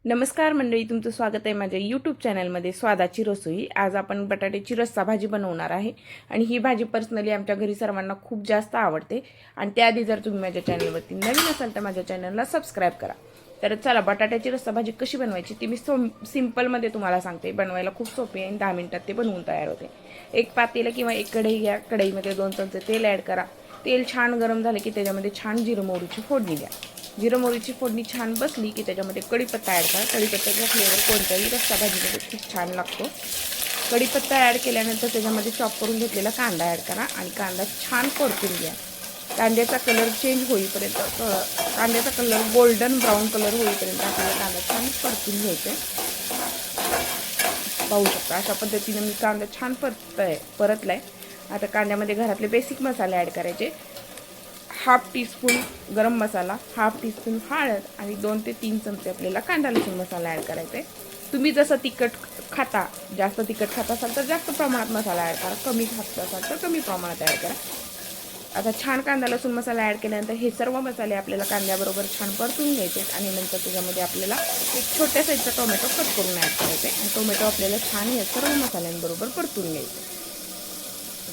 नमस्कार मंडळी, तुमचं स्वागत आहे माझ्या यूट्यूब चॅनलमध्ये स्वादाची रसोई। आज आपण बटाट्याची रस्सा भाजी बनवणार आहे आणि ही भाजी पर्सनली आमच्या घरी सर्वांना खूप जास्त आवडते। आणि त्याआधी जर तुम्ही माझ्या चॅनलवरती नवीन असाल तर माझ्या चॅनलला सबस्क्राइब करा। तर चला बटाट्याची रस्सा भाजी कशी बनवायची ती मी सिंपलमध्ये तुम्हाला सांगते। बनवायला खूप सोपी आहे आणि 10 मिनिटात ते बनवून तयार होते। एक पातेलं किंवा एक कढई घ्या, कढईमध्ये 2 चमचे तेल ॲड करा। तेल छान गरम झाले की त्याच्यामध्ये छान जिरं मोहरीची फोडणी द्या। जिरं मोहरीची फोडणी छान बसली की त्याच्यामध्ये कढीपत्ता ॲड करा। कढीपत्त्याचा फ्लेवर कोणत्याही रस्सा भाजीमध्ये खूप छान लागतो। कढीपत्ता ॲड केल्यानंतर त्याच्यामध्ये चॉप करून घेतलेला कांदा ॲड करा आणि कांदा छान परतून घ्या। कांद्याचा कलर चेंज होईपर्यंत, कांद्याचा कलर गोल्डन ब्राऊन कलर होईपर्यंत आपल्याला कांदा छान परतून घ्यायचा आहे। पाहू शकता अशा पद्धतीने मी कांदा छान परतलाय। आता कांद्यामध्ये घरातले बेसिक मसाले ॲड करायचे। हाफ टीस्पून गरम मसाला, हाफ टीस्पून हळद आणि 2 ते 3 चमचे आपल्याला कांदा लसूण मसाला ॲड करायचा आहे। तुम्ही जसं तिखट खाता, जास्त तिखट खात असाल तर जास्त प्रमाणात मसाला ॲड करा, कमी खात असाल तर कमी प्रमाणात ॲड करा। आता छान कांदा लसूण मसाला ॲड केल्यानंतर हे सर्व मसाले आपल्याला कांद्याबरोबर छान परतून घ्यायचे आणि नंतर त्याच्यामध्ये आपल्याला एक छोट्या साईजचा टोमॅटो कट करून ॲड करायचा आहे आणि टोमॅटो आपल्याला छान या सर्व मसाल्यांबरोबर परतून घ्यायचं।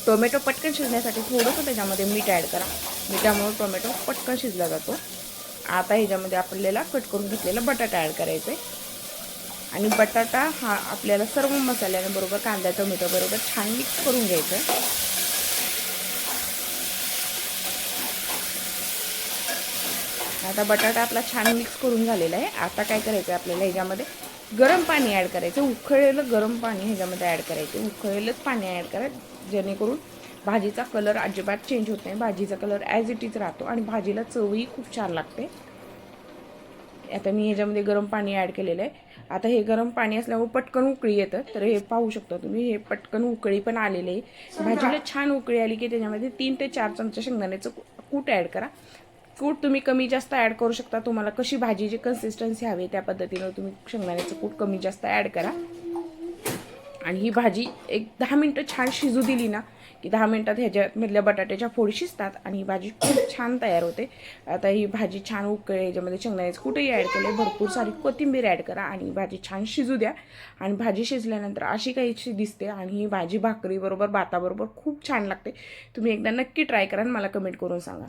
टोमॅटो पटकन शिजण्यासाठी थोडंसं त्याच्यामध्ये मीठ ॲड करा। मिठामुळे टोमॅटो पटकन शिजला जातो। आता ह्याच्यामध्ये आपल्याला कट करून घेतलेला बटाटा ॲड करायचा आहे आणि बटाटा हा आपल्याला सर्व मसाल्यांबरोबर कांदा टोमॅटो बरोबर छान मिक्स करून घ्यायचा आहे। आता बटाटा आपला छान मिक्स करून झालेला आहे। आता काय करायचं आपल्याला ह्याच्यामध्ये गरम पाणी ॲड करायचं। उकळलेलं गरम पाणी ह्याच्यामध्ये ॲड करायचं। उकळलेलंच पाणी ॲड करा जेणेकरून भाजीचा कलर अजिबात चेंज होत नाही। भाजीचा कलर ॲज इट इज राहतो आणि भाजीला चवही खूप छान लागते। आता मी ह्याच्यामध्ये गरम पाणी ॲड केलेलं आहे। आता हे गरम पाणी असल्यामुळे पटकन उकळी येतं, तर हे पाहू शकता तुम्ही, हे पटकन उकळी पण आलेली आहे। भाजीला छान उकळी आली की त्याच्यामध्ये 3 ते 4 चमचे शेंगदाण्याचं कूट ॲड करा। कूट तुम्ही कमी जास्त ॲड करू शकता, तुम्हाला कशी भाजीची कन्सिस्टन्सी हवी त्या पद्धतीनं तुम्ही शेंगदाण्याचं कूट कमी जास्त ॲड करा। आणि ही भाजी एक 10 मिनटं छान शिजू दिली ना की 10 मिनटात ह्याच्यामधल्या बटाट्याच्या फोडी शिजतात आणि ही भाजी खूप छान तयार होते। आता ही भाजी छान उकळी, याच्यामध्ये शेंगदाण्याचं कूटही ॲड केलं, भरपूर सारी कोथिंबीर ॲड करा आणि भाजी छान शिजू द्या। आणि भाजी शिजल्यानंतर अशी काहीशी दिसते आणि ही भाजी भाकरीबरोबर भाताबरोबर खूप छान लागते। तुम्ही एकदा नक्की ट्राय करा आणि मला कमेंट करून सांगा।